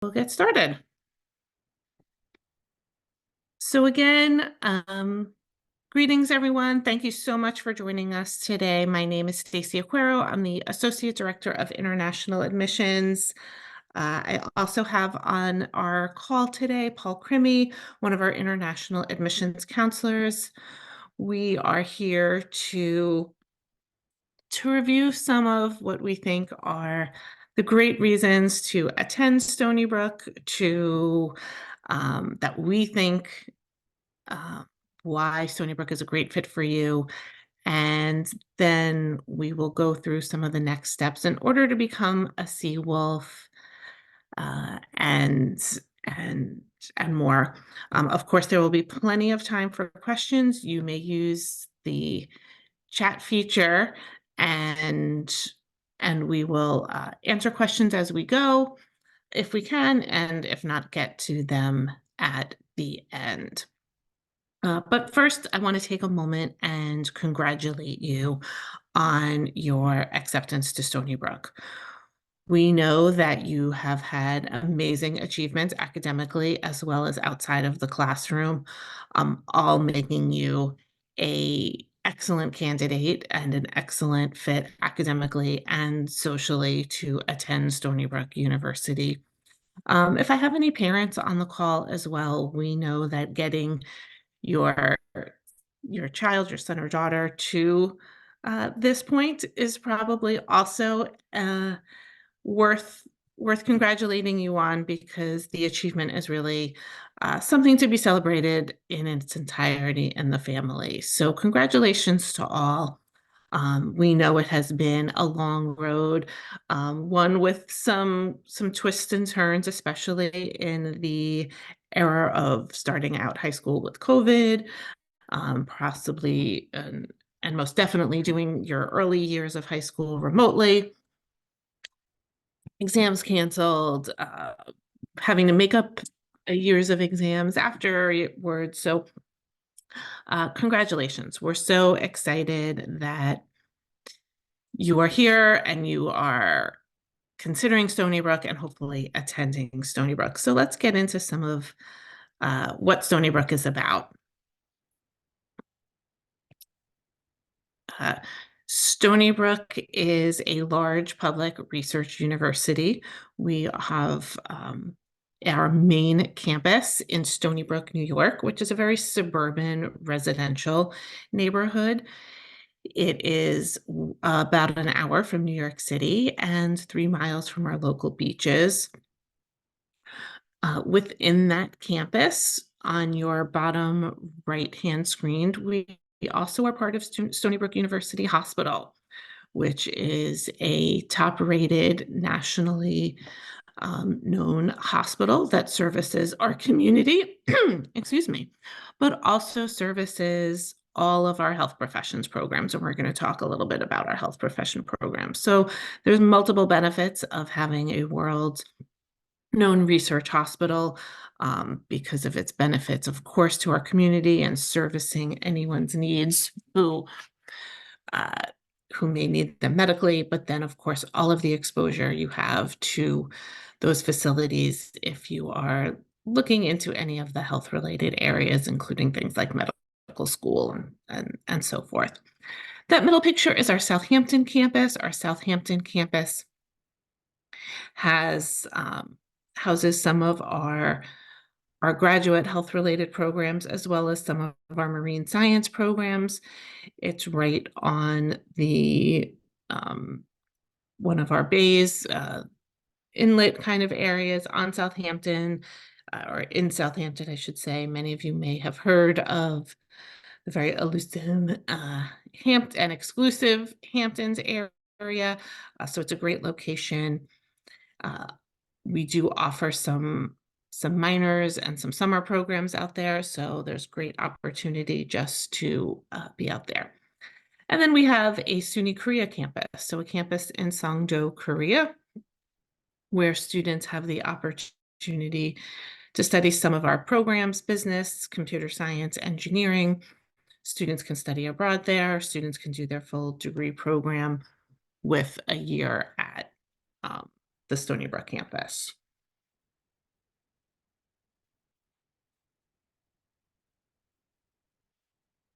We'll get started. So again, greetings everyone. Thank you so much for joining us today. My name is Stacy Aquero. I'm the Associate Director of International Admissions. I also have on our call today, Paul Crimmy, one of our international admissions counselors. We are here to review some of what we think are the great reasons to attend Stony Brook, that we think uh, why Stony Brook is a great fit for you. And then we will go through some of the next steps in order to become a Sea Wolf, and and more. Of course, there will be plenty of time for questions. You may use the chat feature, and we will answer questions as we go if we can, and if not, get to them at the end. But first, I want to take a moment and congratulate you on your acceptance to Stony Brook. We know that you have had amazing achievements academically as well as outside of the classroom, all making you a excellent candidate and an excellent fit academically and socially to attend Stony Brook University. If I have any parents on the call as well, we know that getting your child, your son or daughter to this point is probably also worth congratulating you on, because the achievement is really something to be celebrated in its entirety in the family. So congratulations to all. We know it has been a long road, one with some twists and turns, especially in the era of starting out high school with COVID, possibly and most definitely doing your early years of high school remotely, exams canceled, having to make up years of exams afterwards. So congratulations. We're so excited that you are here and you are considering Stony Brook and hopefully attending Stony Brook. So let's get into some of what Stony Brook is about. Stony Brook is a large public research university. We have our main campus in Stony Brook, New York, which is a very suburban residential neighborhood. It is about an hour from New York City and 3 miles from our local beaches. Within that campus, on your bottom right-hand screen, we also are part of Stony Brook University Hospital, which is a top-rated, nationally known hospital that services our community, excuse me, but also services all of our health professions programs. And we're going to talk a little bit about our health profession programs. So there's multiple benefits of having a world-known research hospital, because of its benefits, of course, to our community and servicing anyone's needs uh, who may need them medically, but then, of course, all of the exposure you have to those facilities if you are looking into any of the health-related areas, including things like medical school and so forth. That middle picture is our Southampton campus. Our Southampton campus has houses some of our graduate health-related programs, as well as some of our marine science programs. It's right on the one of our bays, inlet kind of areas on Southampton, or in Southampton, I should say. Many of you may have heard of the very elusive Hampton and exclusive Hamptons area. So it's a great location. We do offer some minors and some summer programs out there, so there's great opportunity just to be out there. And then we have a SUNY Korea campus, so a campus in Songdo, Korea, where students have the opportunity to study some of our programs: business, computer science, engineering. Students can study abroad there. Students can do their full degree program with a year at the Stony Brook campus.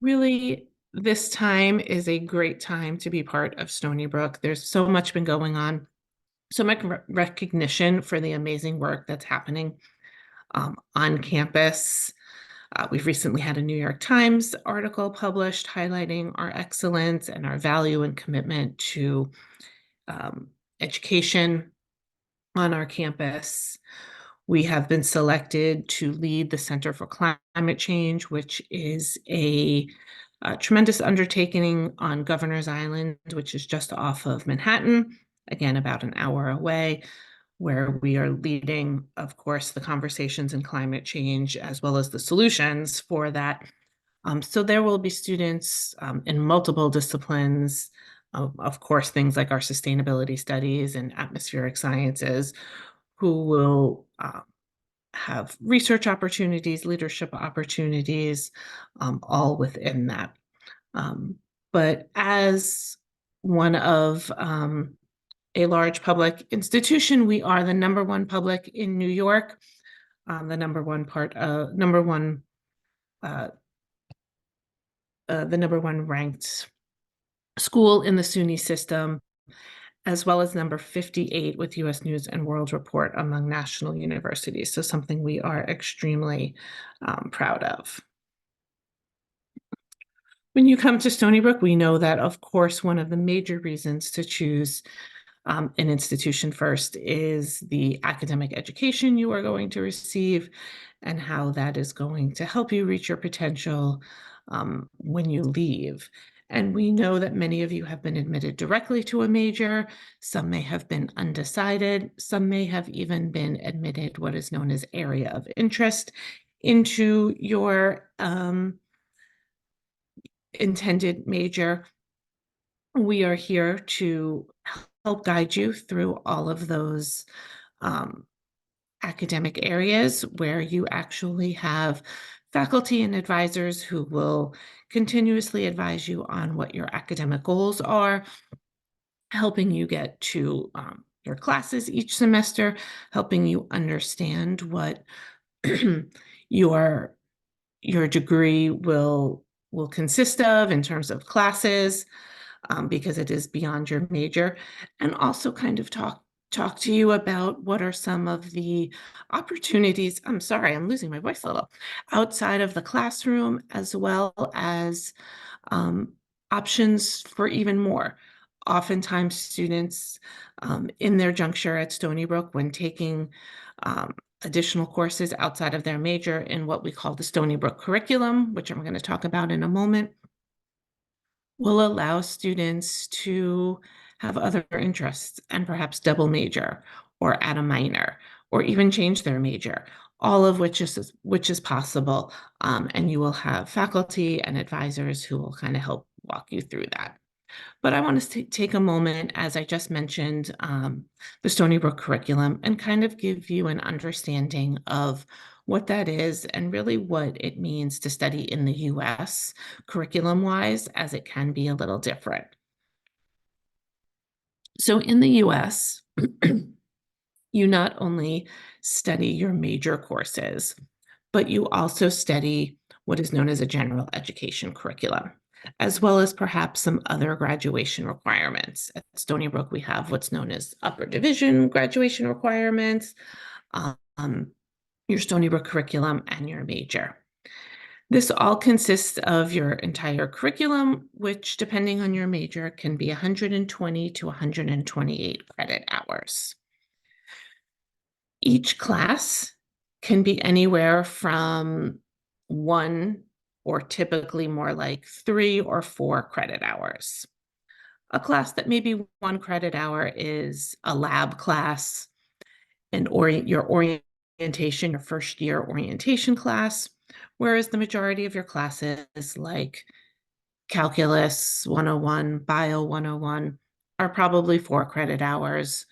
Really, this time is a great time to be part of Stony Brook. There's so much been going on, so much recognition for the amazing work that's happening on campus. We've recently had a New York Times article published highlighting our excellence and our value and commitment to education on our campus. We have been selected to lead the Center for Climate Change, which is a tremendous undertaking on Governor's Island, which is just off of Manhattan, again, about an hour away, where we are leading, of course, the conversations in climate change as well as the solutions for that. So there will be students in multiple disciplines, of course, things like our sustainability studies and atmospheric sciences, who will have research opportunities, leadership opportunities, all within that. But as one of a large public institution, we are the #1 public in New York, the number one ranked school in the SUNY system, as well as number 58 with US News and World Report among national universities. So something we are extremely proud of. When you come to Stony Brook, we know that, of course, one of the major reasons to choose an institution first is the academic education you are going to receive and how that is going to help you reach your potential when you leave. And we know that many of you have been admitted directly to a major. Some may have been undecided. Some may have even been admitted what is known as area of interest into your intended major. We are here to help guide you through all of those academic areas where you actually have faculty and advisors who will continuously advise you on what your academic goals are, helping you get to your classes each semester, helping you understand what your degree will consist of in terms of classes, because it is beyond your major, and also kind of talk to you about what are some of the opportunities. I'm sorry, I'm losing my voice a little. Outside of the classroom, as well as options for even more. Oftentimes, students in their juncture at Stony Brook, when taking additional courses outside of their major in what we call the Stony Brook curriculum, which I'm going to talk about in a moment, will allow students to have other interests and perhaps double major or add a minor or even change their major, all of which is possible. And you will have faculty and advisors who will kind of help walk you through that. But I want to take a moment, as I just mentioned, the Stony Brook curriculum, and kind of give you an understanding of what that is and really what it means to study in the US curriculum-wise, as it can be a little different. So in the US, you not only study your major courses, but you also study what is known as a general education curriculum, as well as perhaps some other graduation requirements. At Stony Brook, we have what's known as upper division graduation requirements, your Stony Brook curriculum, and your major. This all consists of your entire curriculum, which, depending on your major, can be 120 to 128 credit hours. Each class can be anywhere from 1 or typically more like 3 or 4 credit hours. A class that may be 1 credit hour is a lab class, and your orientation, your first year orientation class, whereas the majority of your classes like Calculus 101, Bio 101 are probably 4 credit hours.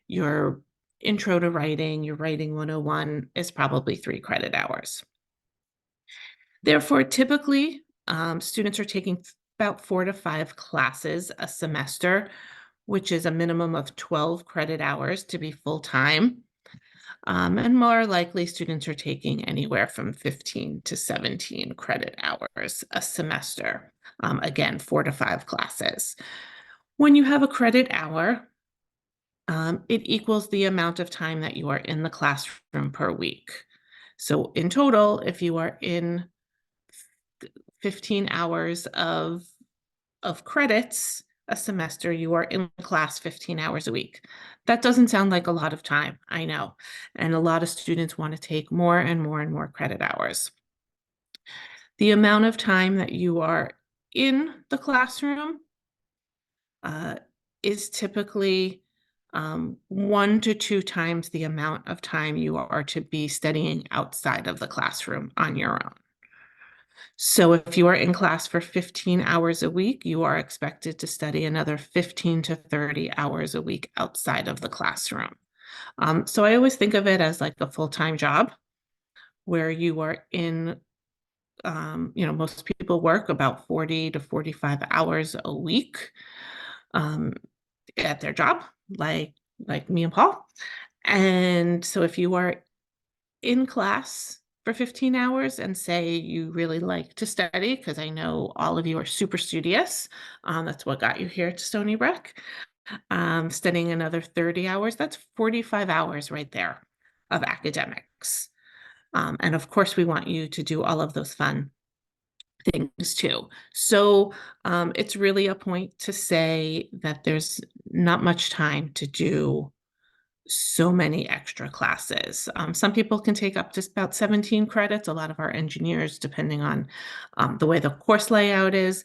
Your Intro to Writing, your Writing 101 is probably 3 credit hours. Therefore, typically, students are taking about 4 to 5 classes a semester, which is a minimum of 12 credit hours to be full-time. And more likely, students are taking anywhere from 15 to 17 credit hours a semester. Again, 4 to 5 classes. When you have a credit hour, it equals the amount of time that you are in the classroom per week. So in total, if you are in 15 hours of credits a semester, you are in class 15 hours a week. That doesn't sound like a lot of time, I know. And a lot of students want to take more and more and more credit hours. The amount of time that you are in the classroom is typically 1 to 2 times the amount of time you are to be studying outside of the classroom on your own. So if you are in class for 15 hours a week, you are expected to study another 15 to 30 hours a week outside of the classroom. So I always think of it as like a full-time job where you are in, most people work about 40 to 45 hours a week at their job, like me and Paul. And so if you are in class for 15 hours and say you really like to study, because I know all of you are super studious, that's what got you here to Stony Brook, studying another 30 hours, that's 45 hours right there of academics. And of course, we want you to do all of those fun things too. So it's really a point to say that there's not much time to do so many extra classes. Some people can take up to about 17 credits, a lot of our engineers, depending on the way the course layout is,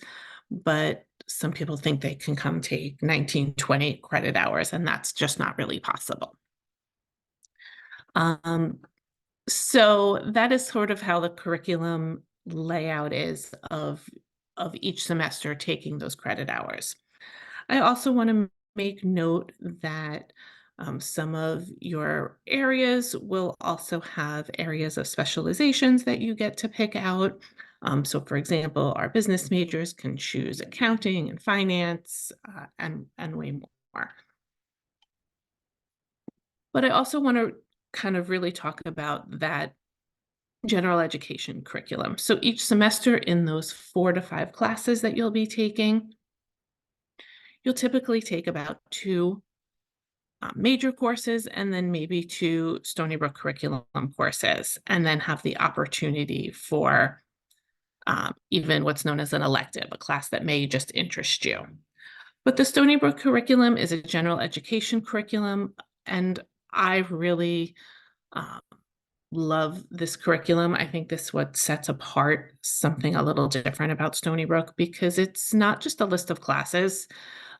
but some people think they can come take 19, 20 credit hours, and that's just not really possible. So that is sort of how the curriculum layout is of each semester taking those credit hours. I also want to make note that some of your areas will also have areas of specializations that you get to pick out. So for example, our business majors can choose accounting and finance and way more. But I also want to kind of really talk about that general education curriculum. So each semester in those 4 to 5 classes that you'll be taking, you'll typically take about 2 major courses and then maybe 2 Stony Brook curriculum courses, and then have the opportunity for even what's known as an elective, a class that may just interest you. But the Stony Brook curriculum is a general education curriculum, and I really love this curriculum. I think this what sets apart something a little different about Stony Brook, because it's not just a list of classes,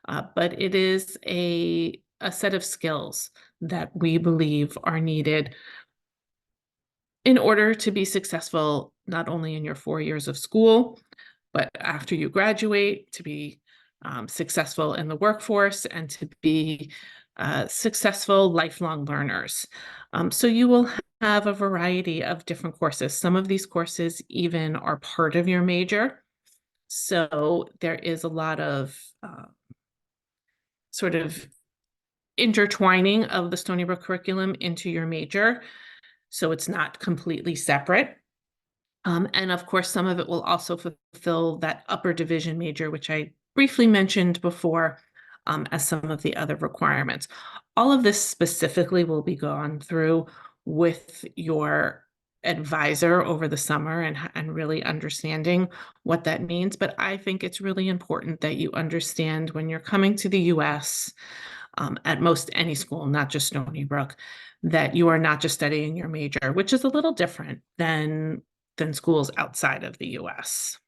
but it is a set of skills that we believe are needed in order to be successful, not only in your 4 years of school, but after you graduate, to be successful in the workforce and to be successful lifelong learners. So you will have a variety of different courses. Some of these courses even are part of your major. So there is a lot of sort of intertwining of the Stony Brook curriculum into your major. So it's not completely separate. And of course, some of it will also fulfill that upper division major, which I briefly mentioned before, as some of the other requirements. All of this specifically will be gone through with your advisor over the summer and really understanding what that means. But I think it's really important that you understand when you're coming to the US, at most any school, not just Stony Brook, that you are not just studying your major, which is a little different than schools outside of the US.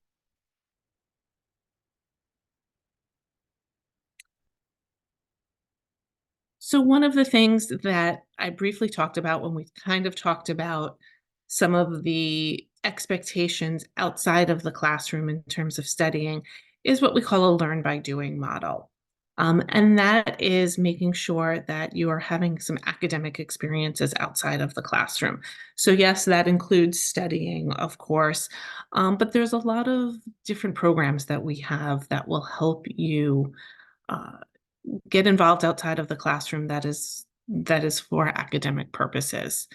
So one of the things that I briefly talked about when we kind of talked about some of the expectations outside of the classroom in terms of studying is what we call a learn by doing model. And that is making sure that you are having some academic experiences outside of the classroom. So yes, that includes studying, of course, but there's a lot of different programs that we have that will help you uh, get involved outside of the classroom that is that is for academic purposes.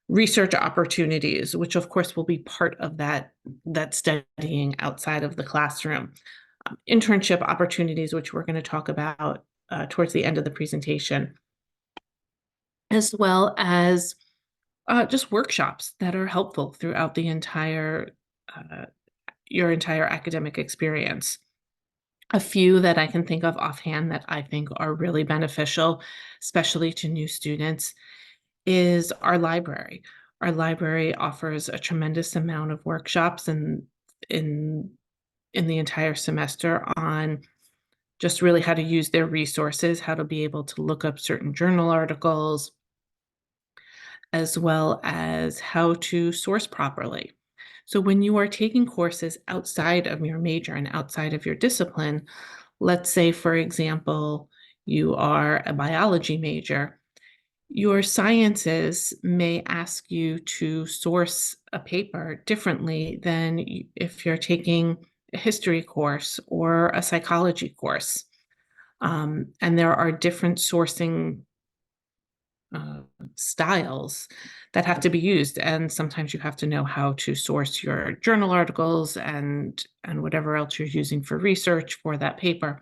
Research opportunities, which of course will be part of that studying outside of the classroom. Internship opportunities, which we're going to talk about towards the end of the presentation, as well as just workshops that are helpful throughout the entire your entire academic experience. A few that I can think of offhand that I think are really beneficial, especially to new students, is our library. Our library offers a tremendous amount of workshops and in the entire semester on just really how to use their resources, how to be able to look up certain journal articles, as well as how to source properly. So when you are taking courses outside of your major and outside of your discipline, let's say, for example, you are a biology major, your sciences may ask you to source a paper differently than if you're taking a history course or a psychology course. And there are different sourcing uh, styles that have to be used, and sometimes you have to know how to source your journal articles and whatever else you're using for research for that paper.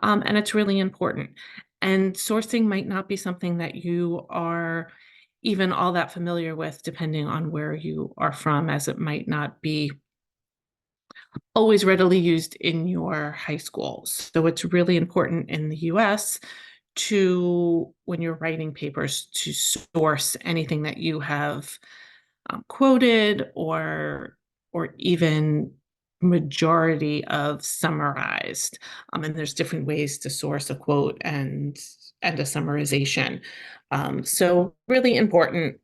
And it's really important. And sourcing might not be something that you are even all that familiar with, depending on where you are from, as it might not be always readily used in your high school. So it's really important in the US to, when you're writing papers, to source anything that you have quoted or even majority of summarized. And there's different ways to source a quote and a summarization. So really important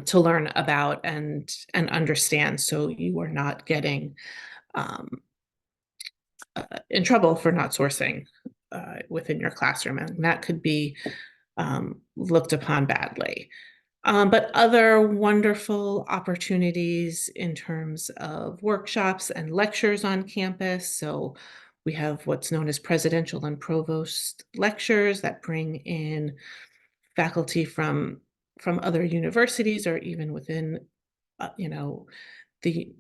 to learn about and understand, so you are not getting um, in trouble for not sourcing within your classroom, and that could be looked upon badly. But other wonderful opportunities in terms of workshops and lectures on campus. So we have what's known as presidential and provost lectures that bring in faculty from other universities or even within, you know, the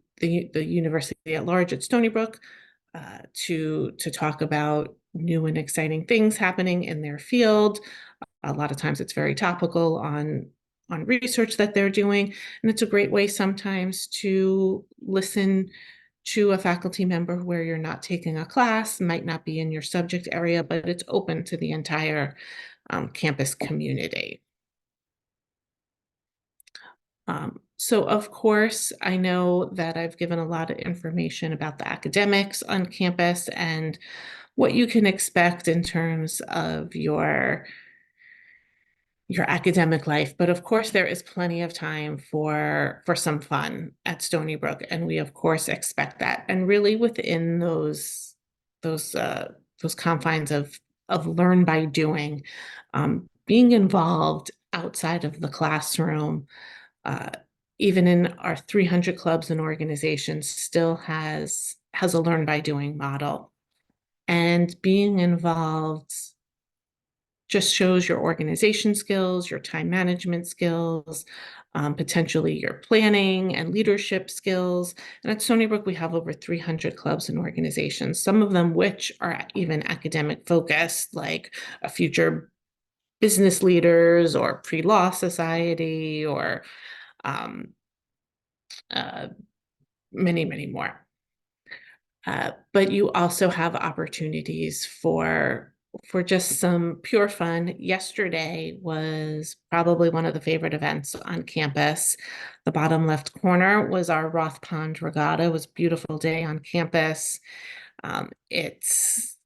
university at large at Stony Brook, to talk about new and exciting things happening in their field. A lot of times it's very topical on research that they're doing, and it's a great way sometimes to listen to a faculty member where you're not taking a class, might not be in your subject area, but it's open to the entire campus community. So of course, I know that I've given a lot of information about the academics on campus and what you can expect in terms of your academic life, but of course there is plenty of time for some fun at Stony Brook, and we of course expect that. And really within those those confines of learn by doing, being involved outside of the classroom, uh, even in our 300 clubs and organizations, still has a learn by doing model. And being involved just shows your organization skills, your time management skills, potentially your planning and leadership skills. And at Stony Brook, we have over 300 clubs and organizations, some of them which are even academic focused, like a future business leaders or pre-law society or um, uh, many, many more. But you also have opportunities for just some pure fun. Yesterday was probably one of the favorite events on campus. The bottom left corner was our Roth Pond Regatta. It was a beautiful day on campus. It's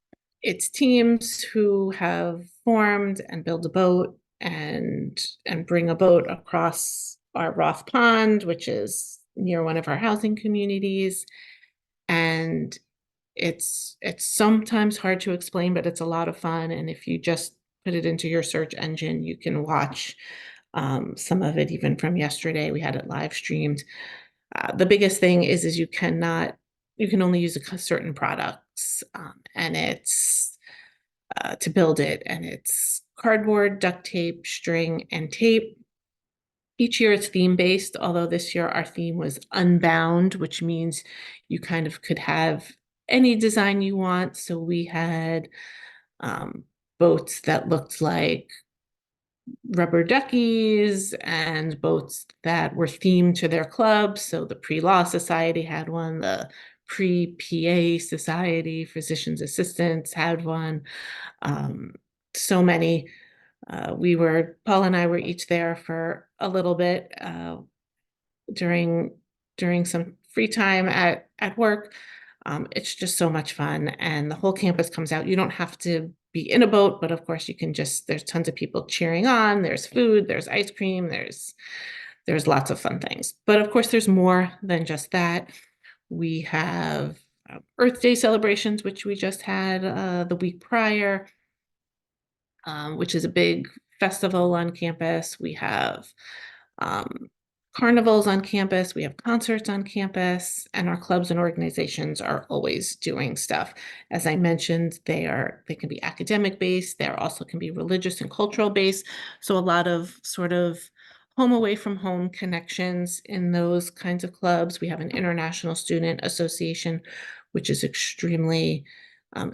teams who have formed and build a boat and bring a boat across our Roth Pond, which is near one of our housing communities. And it's sometimes hard to explain, but it's a lot of fun. And if you just put it into your search engine, you can watch some of it even from yesterday. We had it live streamed. The biggest thing is you can only use certain products, and it's to build it, and it's cardboard, duct tape, string, and tape. Each year it's theme-based, although this year our theme was Unbound, which means you kind of could have any design you want. So we had boats that looked like rubber duckies and boats that were themed to their clubs. So the Pre-Law Society had one, the Pre-PA Society, Physicians Assistants had one. So many. Paul and I were each there for a little bit during some free time at work. It's just so much fun, and the whole campus comes out. You don't have to be in a boat, but of course you can there's tons of people cheering on. There's food, there's ice cream, there's lots of fun things. But of course there's more than just that. We have Earth Day celebrations, which we just had the week prior, which is a big festival on campus. We have um, carnivals on campus, we have concerts on campus, and our clubs and organizations are always doing stuff. As I mentioned, they can be academic based, they also can be religious and cultural based. So a lot of sort of home away from home connections in those kinds of clubs. We have an International Student Association, which is extremely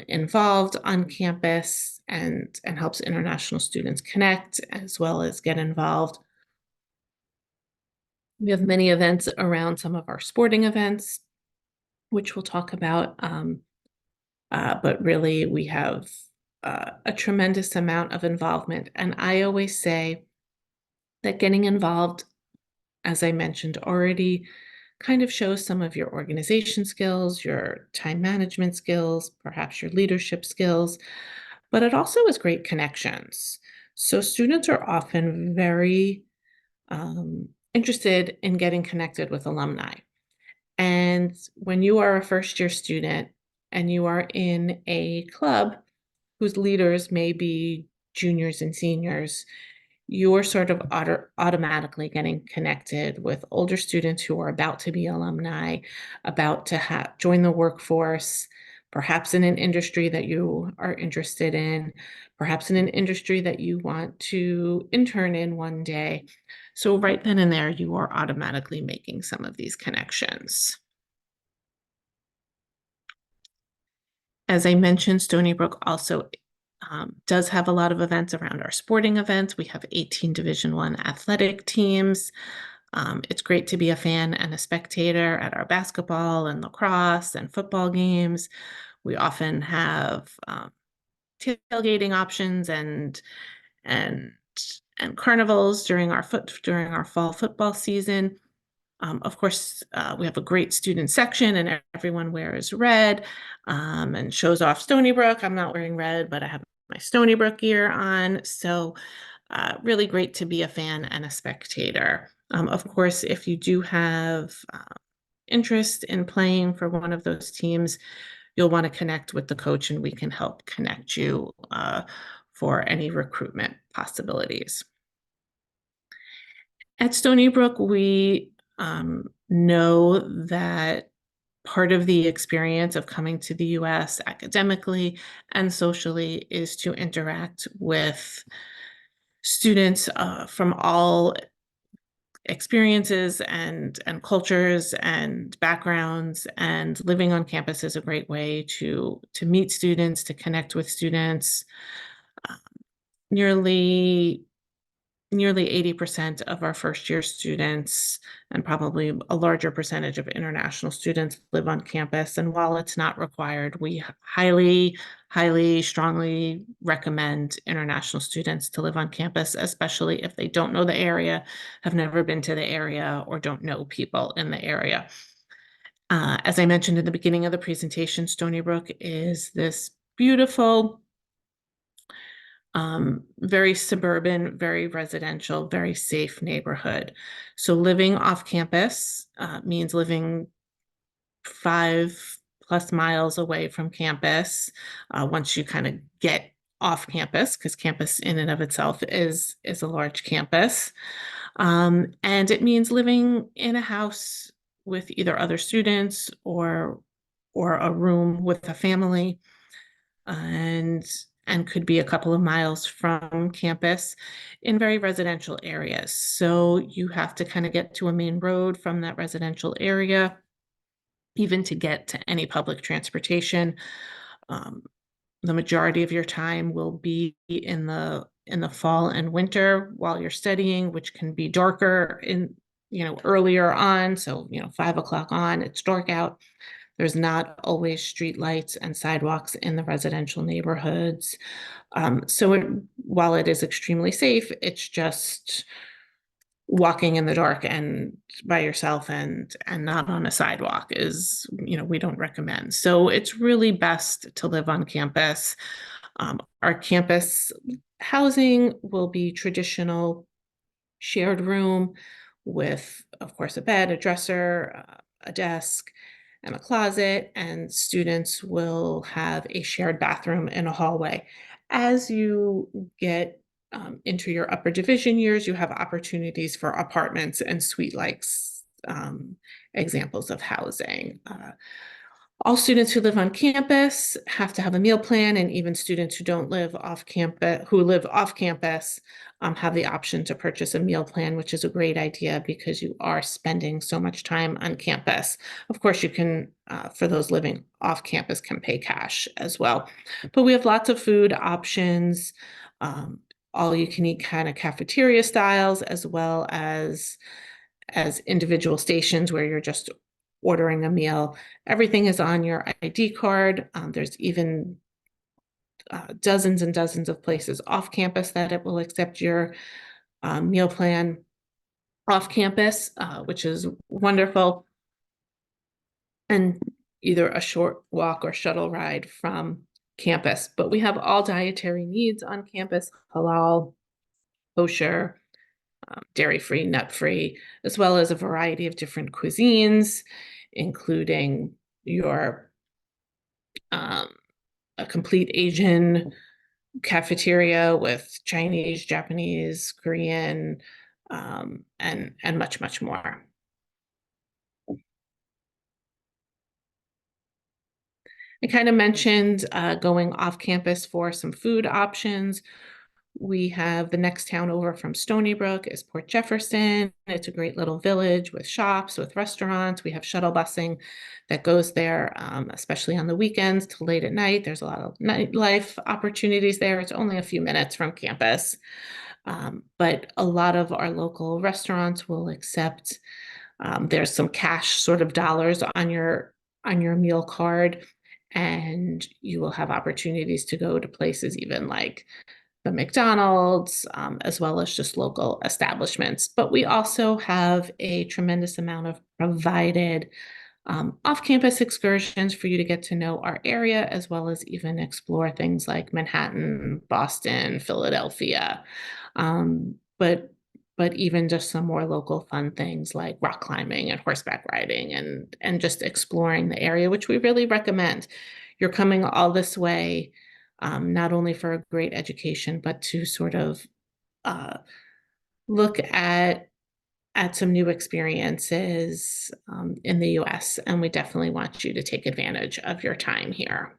involved on campus and helps international students connect as well as get involved. We have many events around some of our sporting events, which we'll talk about. But really, we have a tremendous amount of involvement. And I always say that getting involved, as I mentioned already, kind of shows some of your organization skills, your time management skills, perhaps your leadership skills, but it also is great connections. So students are often very interested in getting connected with alumni. And when you are a first year student and you are in a club whose leaders may be juniors and seniors, you're sort of automatically getting connected with older students who are about to be alumni, about to join the workforce, perhaps in an industry that you are interested in, perhaps in an industry that you want to intern in one day. So right then and there, you are automatically making some of these connections. As I mentioned, Stony Brook also does have a lot of events around our sporting events. We have 18 Division I athletic teams. It's great to be a fan and a spectator at our basketball and lacrosse and football games. We often have tailgating options and and carnivals during our fall football season. Of course, we have a great student section and everyone wears red and shows off Stony Brook. I'm not wearing red, but I have my Stony Brook gear on. So really great to be a fan and a spectator. Of course, if you do have interest in playing for one of those teams, you'll want to connect with the coach and we can help connect you for any recruitment possibilities. At Stony Brook, we know that part of the experience of coming to the US academically and socially is to interact with students from all experiences and cultures and backgrounds, and living on campus is a great way to meet students, to connect with students. Uh, nearly 80% of our first year students and probably a larger percentage of international students live on campus. And while it's not required, we highly, strongly recommend international students to live on campus, especially if they don't know the area, have never been to the area, or don't know people in the area. As I mentioned in the beginning of the presentation, Stony Brook is this beautiful, very suburban, very residential, very safe neighborhood. So living off campus means living 5+ miles away from campus once you kind of get off campus, because campus in and of itself is a large campus. And it means living in a house with either other students or a room with a family. And and could be a couple of miles from campus in very residential areas. So you have to kind of get to a main road from that residential area, even to get to any public transportation. Um, the majority of your time will be in the fall and winter while you're studying, which can be darker in, earlier on. So, 5 o'clock on, it's dark out. There's not always street lights and sidewalks in the residential neighborhoods. While it is extremely safe, it's just walking in the dark and by yourself and not on a sidewalk is, we don't recommend. So it's really best to live on campus. Our campus housing will be traditional shared room with, of course, a bed, a dresser, a desk, and a closet, and students will have a shared bathroom in a hallway. As you get into your upper division years, you have opportunities for apartments and suite-like examples of housing. All students who live on campus have to have a meal plan, and even students who don't live off campus, who live off campus, have the option to purchase a meal plan, which is a great idea because you are spending so much time on campus. Of course, you can, for those living off campus, can pay cash as well. But we have lots of food options, all you can eat kind of cafeteria styles, as well as individual stations where you're just ordering a meal. Everything is on your ID card. There's even dozens and dozens of places off campus that it will accept your meal plan off campus, which is wonderful. And either a short walk or shuttle ride from campus. But we have all dietary needs on campus: halal, kosher, dairy-free, nut-free, as well as a variety of different cuisines, including your a complete Asian cafeteria with Chinese, Japanese, Korean, and much, much more. I kind of mentioned going off campus for some food options. We have the next town over from Stony Brook is Port Jefferson. It's a great little village with shops, with restaurants. We have shuttle busing that goes there, especially on the weekends till late at night. There's a lot of nightlife opportunities there. It's only a few minutes from campus. But a lot of our local restaurants will accept, there's some cash sort of dollars on your meal card, and you will have opportunities to go to places even like the McDonald's, as well as just local establishments. But we also have a tremendous amount of provided off-campus excursions for you to get to know our area, as well as even explore things like Manhattan, Boston, Philadelphia. But even just some more local fun things like rock climbing and horseback riding and just exploring the area, which we really recommend. You're coming all this way, not only for a great education, but to sort of look at some new experiences in the US, and we definitely want you to take advantage of your time here.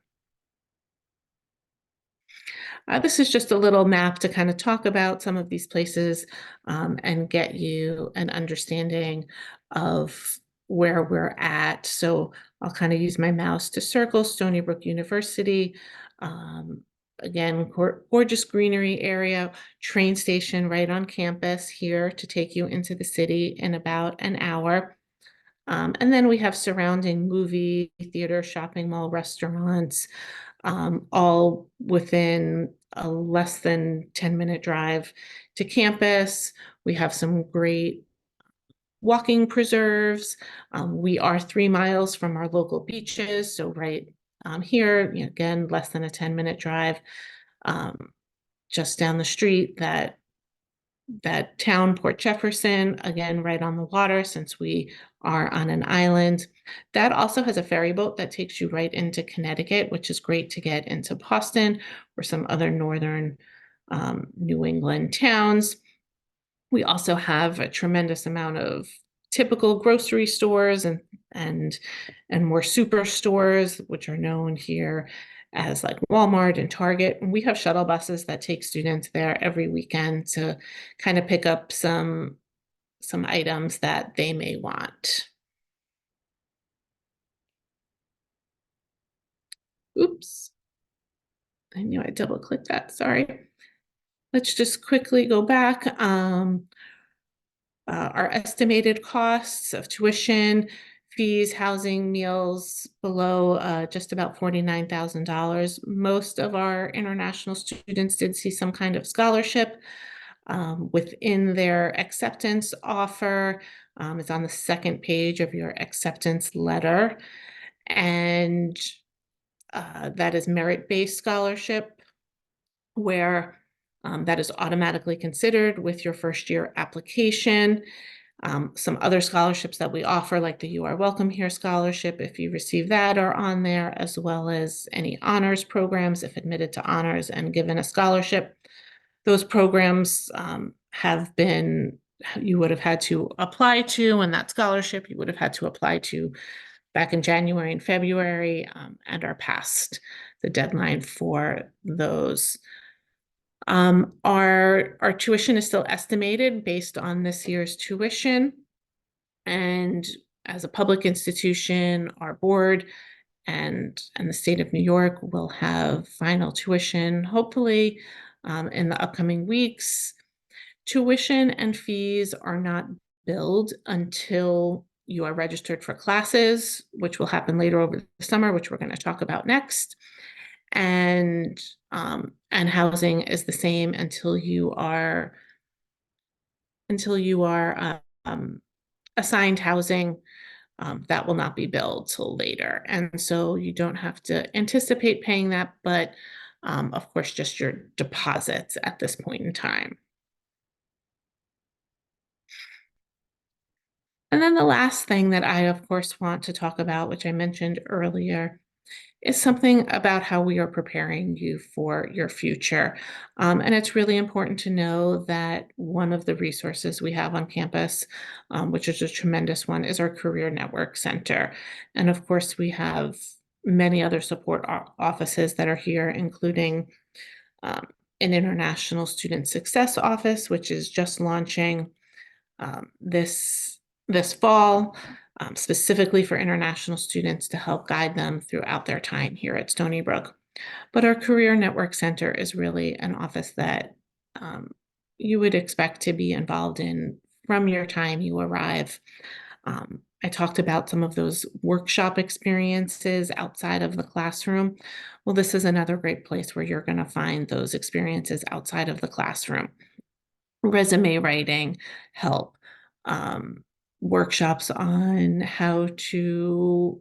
This is just a little map to kind of talk about some of these places and get you an understanding of where we're at. So I'll kind of use my mouse to circle Stony Brook University. Again, gorgeous greenery area, train station right on campus here to take you into the city in about an hour. And then we have surrounding movie, theater, shopping mall, restaurants, all within a less than 10-minute drive to campus. We have some great walking preserves. We are 3 miles from our local beaches, so right here, again, less than a 10-minute drive. Just down the street, that town, Port Jefferson, again, right on the water, since we are on an island. That also has a ferry boat that takes you right into Connecticut, which is great to get into Boston or some other northern New England towns. We also have a tremendous amount of typical grocery stores and more superstores, which are known here as like Walmart and Target. And we have shuttle buses that take students there every weekend to kind of pick up some items that they may want. Oops, I knew I double clicked that, sorry. Let's just quickly go back. Our estimated costs of tuition, fees, housing, meals below just about $49,000. Most of our international students did see some kind of scholarship within their acceptance offer. It's on the second page of your acceptance letter. And that is merit-based scholarship, where that is automatically considered with your first year application. Some other scholarships that we offer, like the You Are Welcome Here scholarship, if you receive that, are on there, as well as any honors programs if admitted to honors and given a scholarship. Those programs have been, you would have had to apply to, and that scholarship you would have had to apply to back in January and February, and are past the deadline for those. Our tuition is still estimated based on this year's tuition. And as a public institution, our board and the state of New York will have final tuition, hopefully, in the upcoming weeks. Tuition and fees are not billed until you are registered for classes, which will happen later over the summer, which we're going to talk about next. And housing is the same until you are assigned housing. That will not be billed till later. And so you don't have to anticipate paying that, but of course, just your deposits at this point in time. And then the last thing that I, of course, want to talk about, which I mentioned earlier, is something about how we are preparing you for your future. And it's really important to know that one of the resources we have on campus, which is a tremendous one, is our Career Network Center. And of course, we have many other support offices that are here, including an International Student Success Office, which is just launching this fall, specifically for international students to help guide them throughout their time here at Stony Brook. But our Career Network Center is really an office that you would expect to be involved in from your time you arrive. I talked about some of those workshop experiences outside of the classroom. Well, this is another great place where you're going to find those experiences outside of the classroom. Resume writing help, workshops on how to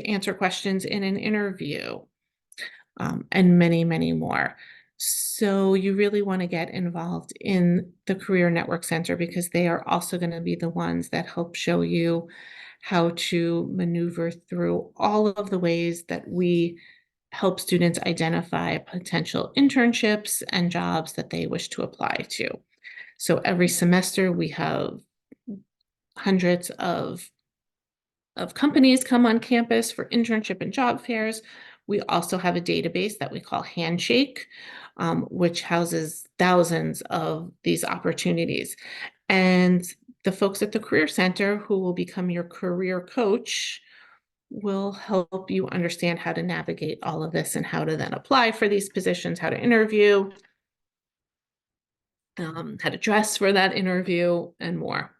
answer questions in an interview, and many, many more. So you really want to get involved in the Career Network Center, because they are also going to be the ones that help show you how to maneuver through all of the ways that we help students identify potential internships and jobs that they wish to apply to. So every semester we have hundreds of companies come on campus for internship and job fairs. We also have a database that we call Handshake, which houses thousands of these opportunities. And the folks at the Career Center, who will become your career coach, will help you understand how to navigate all of this and how to then apply for these positions, how to interview, how to dress for that interview, and more.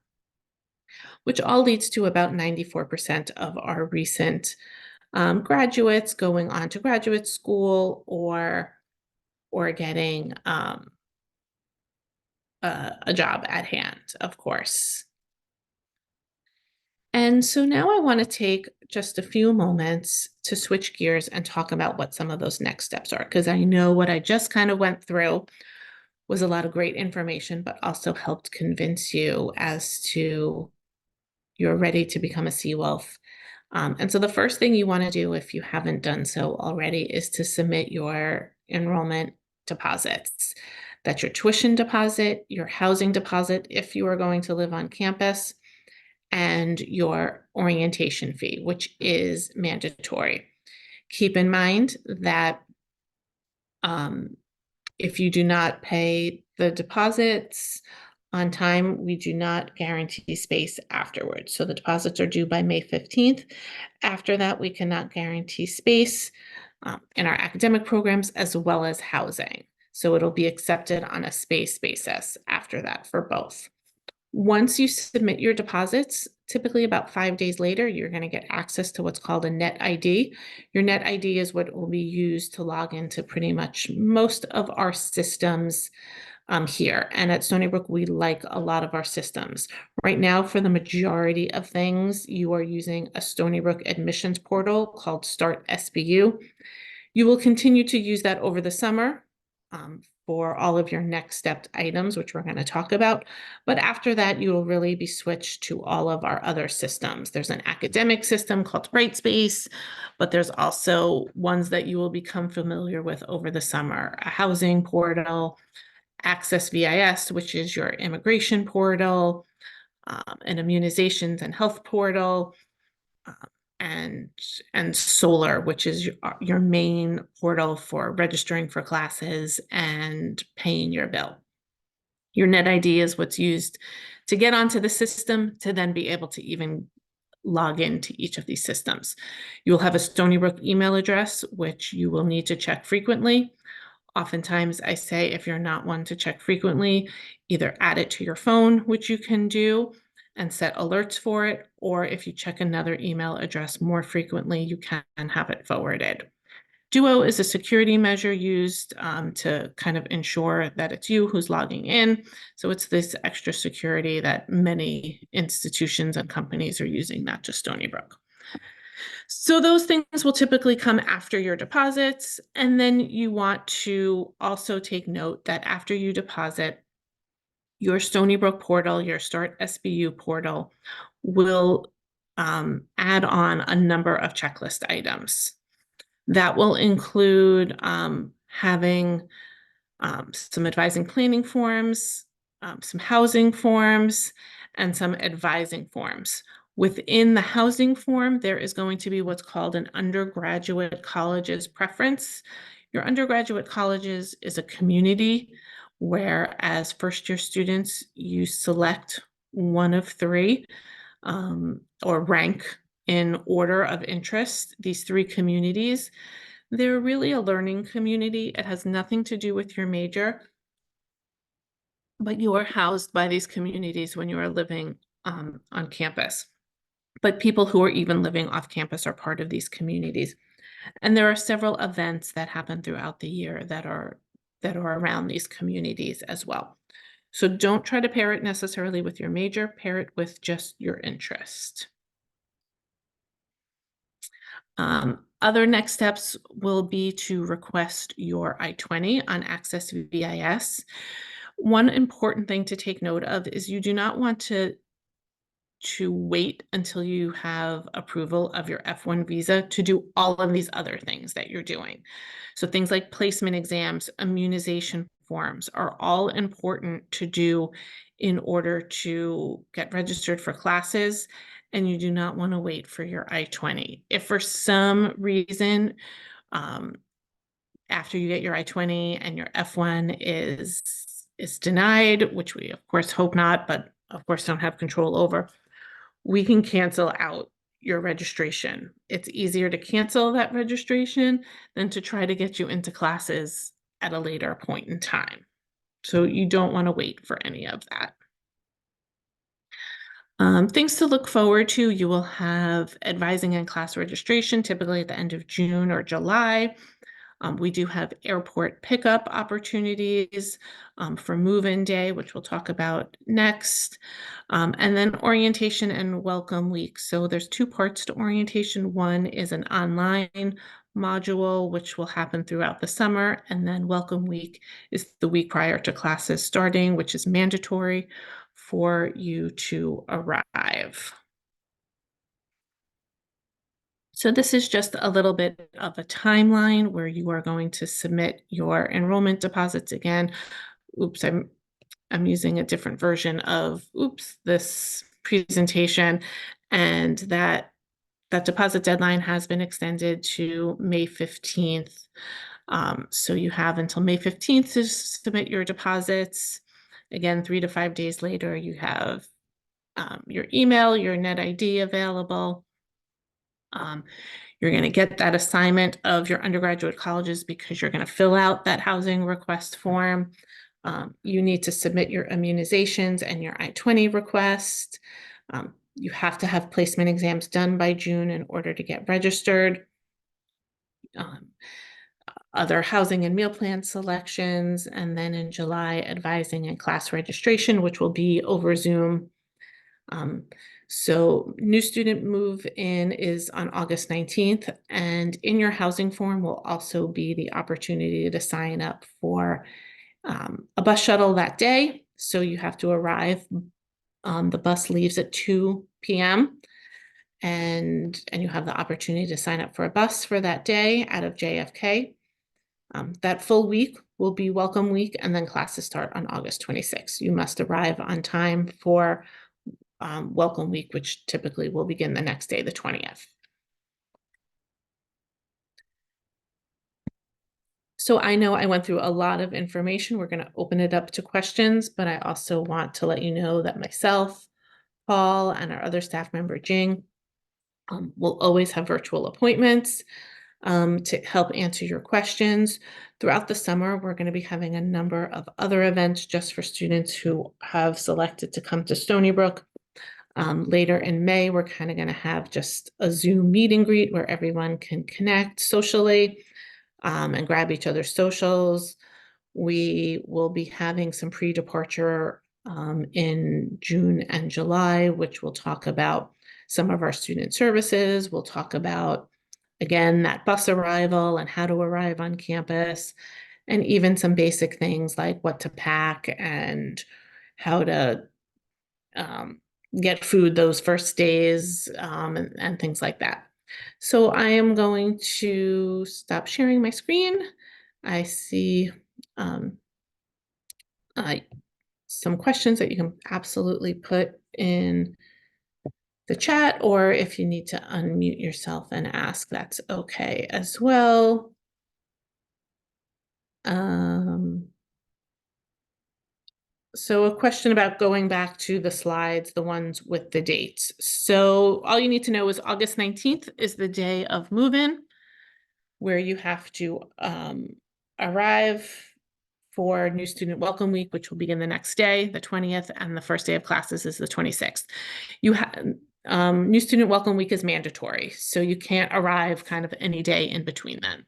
Which all leads to about 94% of our recent graduates going on to graduate school or getting a job at hand, of course. And so now I want to take just a few moments to switch gears and talk about what some of those next steps are, because I know what I just kind of went through was a lot of great information, but also helped convince you as to you're ready to become a Seawolf. And so the first thing you want to do, if you haven't done so already, is to submit your enrollment deposits. That's your tuition deposit, your housing deposit if you are going to live on campus, and your orientation fee, which is mandatory. Keep in mind that if you do not pay the deposits on time, we do not guarantee space afterwards. So the deposits are due by May 15th. After that, we cannot guarantee space in our academic programs as well as housing. So it'll be accepted on a space basis after that for both. Once you submit your deposits, typically about 5 days later, you're going to get access to what's called a net ID. Your net ID is what will be used to log into pretty much most of our systems here. And at Stony Brook, we like a lot of our systems. Right now, for the majority of things, you are using a Stony Brook admissions portal called Start SBU. You will continue to use that over the summer for all of your next step items, which we're going to talk about. But after that, you will really be switched to all of our other systems. There's an academic system called Brightspace, but there's also ones that you will become familiar with over the summer, a housing portal, Access VIS, which is your immigration portal, an immunizations and health portal, and Solar, which is your main portal for registering for classes and paying your bill. Your net ID is what's used to get onto the system to then be able to even log into each of these systems. You'll have a Stony Brook email address, which you will need to check frequently. Oftentimes I say if you're not one to check frequently, either add it to your phone, which you can do, and set alerts for it, or if you check another email address more frequently, you can have it forwarded. Duo is a security measure used to kind of ensure that it's you who's logging in. So it's this extra security that many institutions and companies are using, not just Stony Brook. So those things will typically come after your deposits. And then you want to also take note that after you deposit, your Brook portal, your Start SBU portal will add on a number of checklist items. That will include having some advising planning forms, some housing forms, and some advising forms. Within the housing form, there is going to be what's called an undergraduate colleges preference. Your undergraduate colleges is a community where, as first-year students, you select one of three or rank in order of interest, these three communities. They're really a learning community. It has nothing to do with your major, but you are housed by these communities when you are living on campus. But people who are even living off campus are part of these communities. And there are several events that happen throughout the year that are around these communities as well. So don't try to pair it necessarily with your major, pair it with just your interest. Other next steps will be to request your I-20 on Access VIS. One important thing to take note of is you do not want to wait until you have approval of your F1 visa to do all of these other things that you're doing. So things like placement exams, immunization forms are all important to do in order to get registered for classes, and you do not want to wait for your I-20. If for some reason, after you get your I-20 and your F1 is denied, which we of course hope not, but of course don't have control over, we can cancel out your registration. It's easier to cancel that registration than to try to get you into classes at a later point in time. So you don't want to wait for any of that. Things to look forward to, you will have advising and class registration, typically at the end of June or July. We do have airport pickup opportunities for move-in day, which we'll talk about next. And then orientation and welcome week. So there's two parts to orientation. One is an online module, which will happen throughout the summer. And then welcome week is the week prior to classes starting, which is mandatory for you to arrive. So this is just a little bit of a timeline where you are going to submit your enrollment deposits again. Oops, I'm using a different version of this presentation, and that that deposit deadline has been extended to May 15th. So you have until May 15th to submit your deposits. Again, 3 to 5 days later, you have your email, your net ID available. You're going to get that assignment of your undergraduate colleges because you're going to fill out that housing request form. You need to submit your immunizations and your I-20 request. You have to have placement exams done by June in order to get registered. Other housing and meal plan selections, and then in July, advising and class registration, which will be over Zoom. So new student move in is on August 19th, and in your housing form will also be the opportunity to sign up for a bus shuttle that day. So you have to arrive. The bus leaves at 2 p.m. and you have the opportunity to sign up for a bus for that day out of JFK. That full week will be welcome week, and then classes start on August 26th. You must arrive on time for welcome week, which typically will begin the next day, the 20th. So I know I went through a lot of information. We're going to open it up to questions, but I also want to let you know that myself, Paul, and our other staff member, Jing, will always have virtual appointments to help answer your questions. Throughout the summer, we're going to be having a number of other events just for students who have selected to come to Stony Brook. Later in May, we're kind of going to have just a Zoom meet and greet where everyone can connect socially and grab each other's socials. We will be having some pre-departure in June and July, which will talk about some of our student services. We'll talk about, again, that bus arrival and how to arrive on campus, and even some basic things like what to pack and how to get food those first days and things like that. So I am going to stop sharing my screen. I see some questions that you can absolutely put in the chat, or if you need to unmute yourself and ask, that's okay as well. So a question about going back to the slides, the ones with the dates. So all you need to know is August 19th is the day of move-in, where you have to arrive for new student welcome week, which will begin the next day, the 20th, and the first day of classes is the 26th. You have new student welcome week is mandatory, so you can't arrive kind of any day in between then.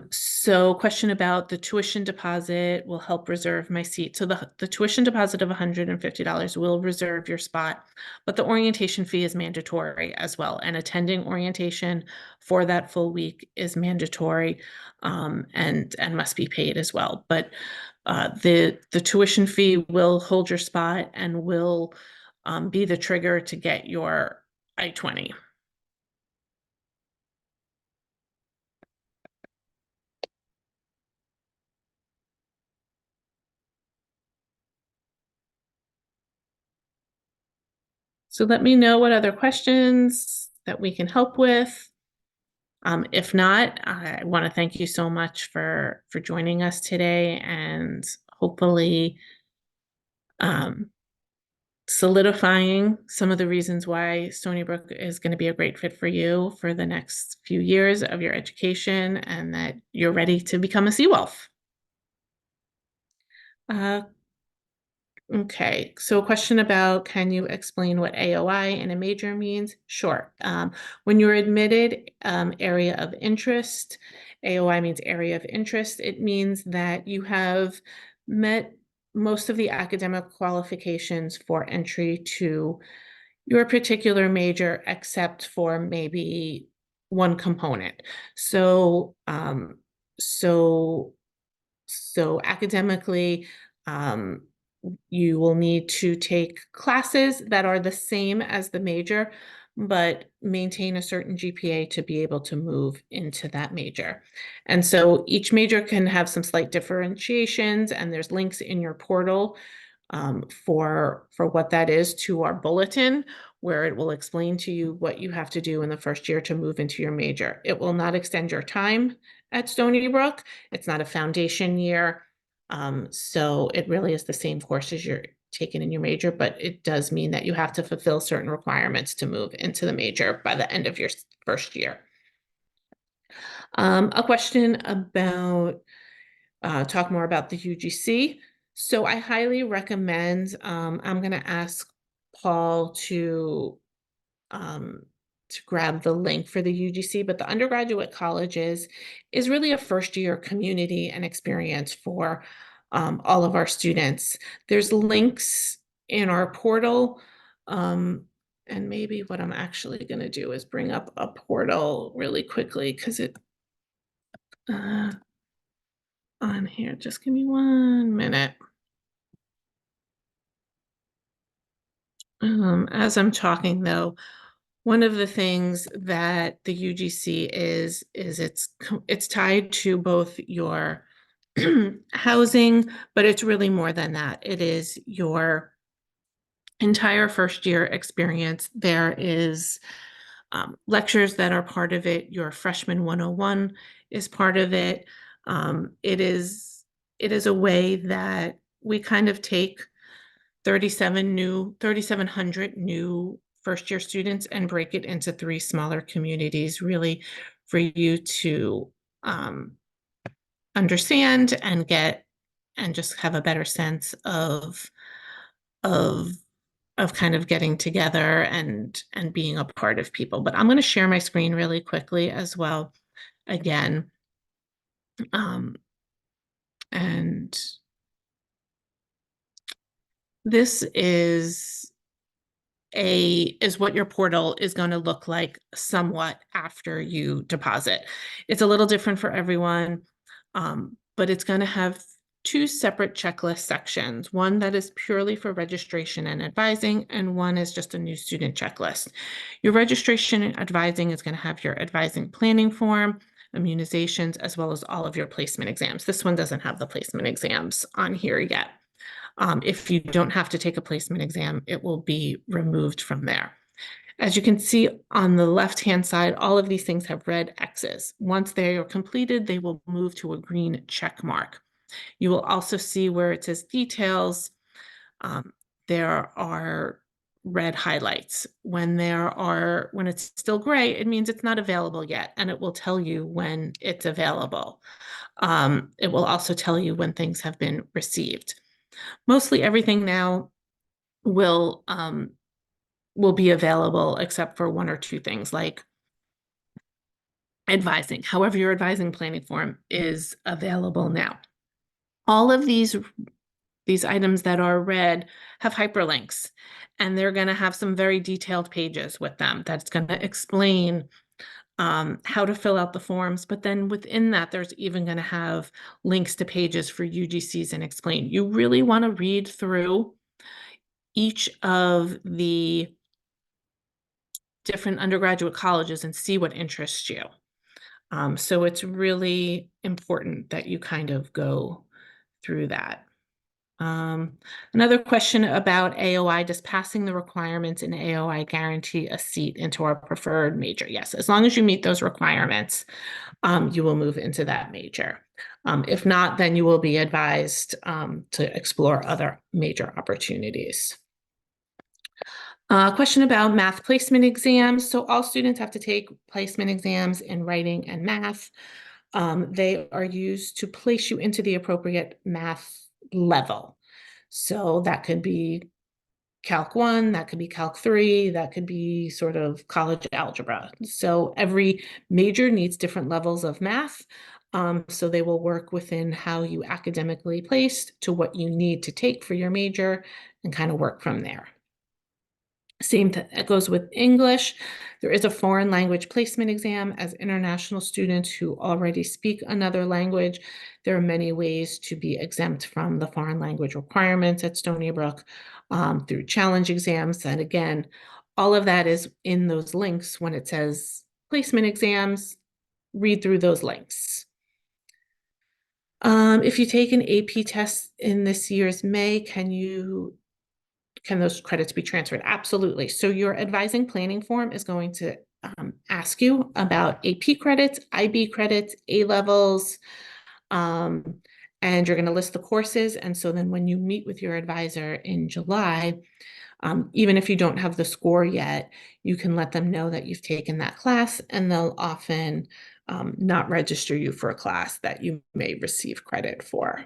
So question about the tuition deposit will help reserve my seat. So the tuition deposit of $150 will reserve your spot, but the orientation fee is mandatory as well. And attending orientation for that full week is mandatory and must be paid as well. But the tuition fee will hold your spot and will be the trigger to get your I-20. So let me know what other questions that we can help with. If not, I want to thank you so much for joining us today, and hopefully solidifying some of the reasons why Stony Brook is going to be a great fit for you for the next few years of your education, and that you're ready to become a Seawolf. Okay, so a question about, can you explain what AOI in a major means? Sure. When you're admitted area of interest, AOI means area of interest. It means that you have met most of the academic qualifications for entry to your particular major, except for maybe one component. So, so academically, you will need to take classes that are the same as the major, but maintain a certain GPA to be able to move into that major. And so each major can have some slight differentiations, and there's links in your portal for what that is to our bulletin, where it will explain to you what you have to do in the first year to move into your major. It will not extend your time at Stony Brook. It's not a foundation year. So it really is the same courses you're taking in your major, but it does mean that you have to fulfill certain requirements to move into the major by the end of your first year. A question about talk more about the UGC. So I highly recommend, I'm going to ask Paul to grab the link for the UGC, but the undergraduate colleges is really a first year community and experience for all of our students. There's links in our portal. And maybe what I'm actually going to do is bring up a portal really quickly because it on here. Just give me 1 minute. As I'm talking though, one of the things that the UGC is it's tied to both your housing, but it's really more than that. It is your entire first year experience. There is lectures that are part of it. Your freshman 101 is part of it. It is a way that we kind of take 3,700 new first year students and break it into 3 smaller communities, really for you to understand and get and just have a better sense of kind of getting together and being a part of people. But I'm going to share my screen really quickly as well again. And this is what your portal is going to look like somewhat after you deposit. It's a little different for everyone, but it's going to have 2 separate checklist sections, one that is purely for registration and advising, and one is just a new student checklist. Your registration and advising is going to have your advising planning form, immunizations, as well as all of your placement exams. This one doesn't have the placement exams on here yet. If you don't have to take a placement exam, it will be removed from there. As you can see on the left-hand side, all of these things have red X's. Once they are completed, they will move to a green check mark. You will also see where it says details, there are red highlights. When it's still gray, it means it's not available yet, and it will tell you when it's available. It will also tell you when things have been received. Mostly everything now will be available except for 1 or 2 things like advising. However, your advising planning form is available now. All of these items that are red have hyperlinks, and they're going to have some very detailed pages with them that's going to explain how to fill out the forms. But then within that, there's even going to have links to pages for UGCs and explain. You really want to read through each of the different undergraduate colleges and see what interests you. So it's really important that you kind of go through that. Another question about AOI, does passing the requirements in AOI guarantee a seat into our preferred major? Yes, as long as you meet those requirements, you will move into that major. If not, then you will be advised to explore other major opportunities. Question about math placement exams. So all students have to take placement exams in writing and math. They are used to place you into the appropriate math level. So that could be Calc 1, that could be Calc 3, that could be sort of college algebra. So every major needs different levels of math. So they will work within how you academically placed to what you need to take for your major and kind of work from there. Same that goes with English. There is a foreign language placement exam as international students who already speak another language. There are many ways to be exempt from the foreign language requirements at Stony Brook through challenge exams. And again, all of that is in those links when it says placement exams, read through those links. If you take an AP test in this year's May, can those credits be transferred? Absolutely. So your advising planning form is going to ask you about AP credits, IB credits, A levels, and you're going to list the courses. And so then when you meet with your advisor in July, even if you don't have the score yet, you can let them know that you've taken that class, and they'll often not register you for a class that you may receive credit for.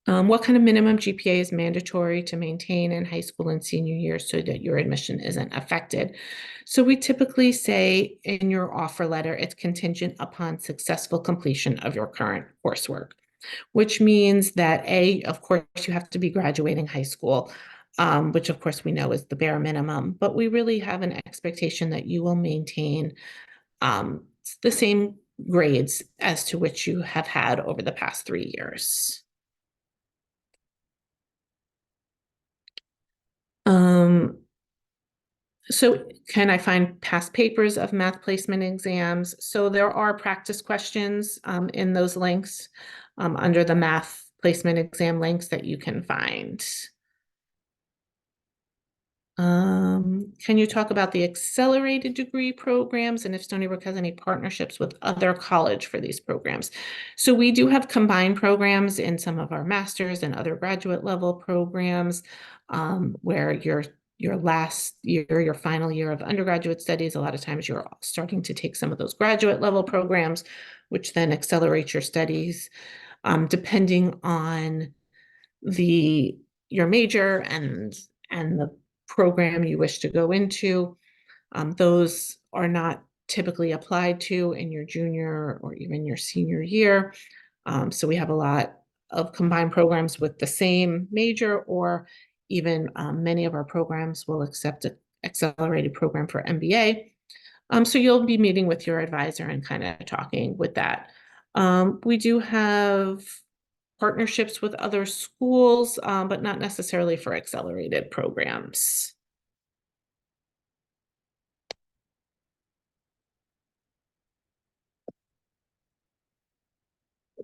What kind of minimum GPA is mandatory to maintain in high school and senior year so that your admission isn't affected? So we typically say in your offer letter, it's contingent upon successful completion of your current coursework, which means that of course, you have to be graduating high school, which of course we know is the bare minimum, but we really have an expectation that you will maintain the same grades as to which you have had over the past 3 years. So can I find past papers of math placement exams? So there are practice questions in those links under the math placement exam links that you can find. Can you talk about the accelerated degree programs and if Stony Brook has any partnerships with other college for these programs? So we do have combined programs in some of our masters and other graduate level programs where your last year, your final year of undergraduate studies, a lot of times you're starting to take some of those graduate level programs, which then accelerate your studies, depending on your major and the program you wish to go into. Those are not typically applied to in your junior or even your senior year. So we have a lot of combined programs with the same major, or even many of our programs will accept an accelerated program for MBA. So you'll be meeting with your advisor and kind of talking with that. We do have partnerships with other schools, but not necessarily for accelerated programs.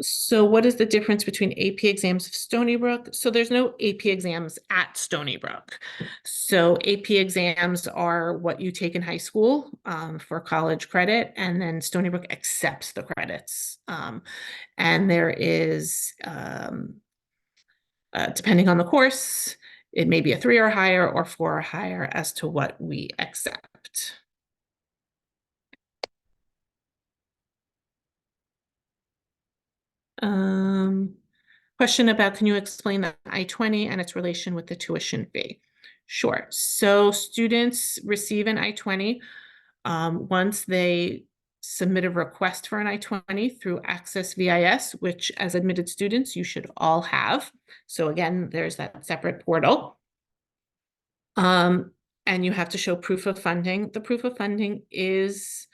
So what is the difference between AP exams of Stony Brook? So there's no AP exams at Stony Brook. So AP exams are what you take in high school for college credit, and then Stony Brook accepts the credits. And there is, depending on the course, it may be a 3 or higher or 4 or higher as to what we accept. Question about, can you explain the I-20 and its relation with the tuition fee? Sure. So students receive an I-20 once they submit a request for an I-20 through Access VIS, which as admitted students, you should all have. So again, there's that separate portal. And you have to show proof of funding. The proof of funding is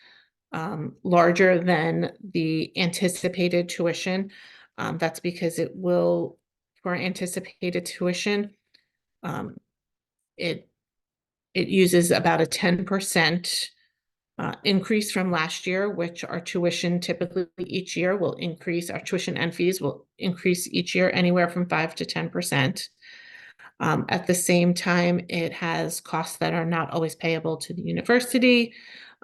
larger than the anticipated tuition. That's because it will, for anticipated tuition, it uses about a 10% increase from last year, which our tuition typically each year will increase. Our tuition and fees will increase each year anywhere from 5 to 10%. At the same time, it has costs that are not always payable to the university,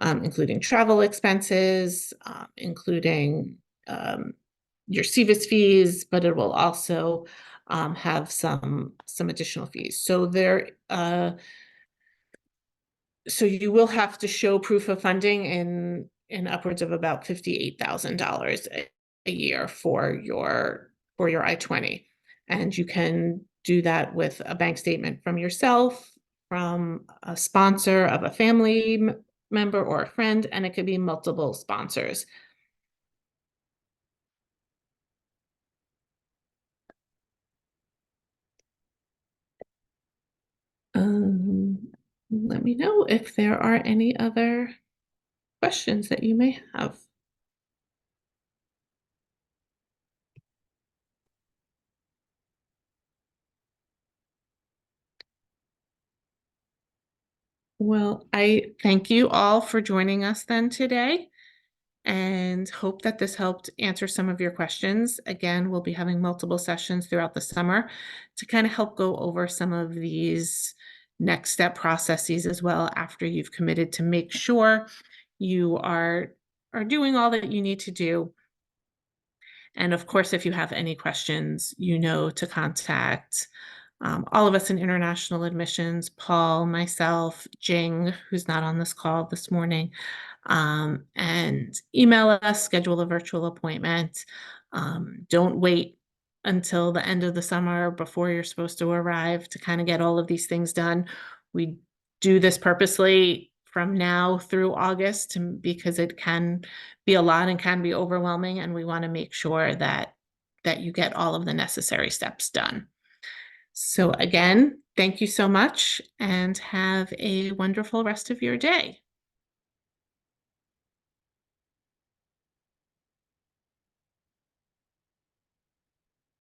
including travel expenses, including your SEVIS fees, but it will also have some additional fees. So so you will have to show proof of funding in upwards of about $58,000 a year for your I-20, and you can do that with a bank statement from yourself, from a sponsor of a family member or a friend, and it could be multiple sponsors. Let me know if there are any other questions that you may have. Well, I thank you all for joining us then today. and hope that this helped answer some of your questions. Again, we'll be having multiple sessions throughout the summer to kind of help go over some of these next step processes as well after you've committed, to make sure you are doing all that you need to do. And of course, if you have any questions, you know to contact all of us in international admissions, Paul, myself, Jing, who's not on this call this morning, and email us, schedule a virtual appointment. Don't wait until the end of the summer before you're supposed to arrive to kind of get all of these things done. We do this purposely from now through August because it can be a lot and can be overwhelming, and we want to make sure that you get all of the necessary steps done. So again, thank you so much and have a wonderful rest of your day.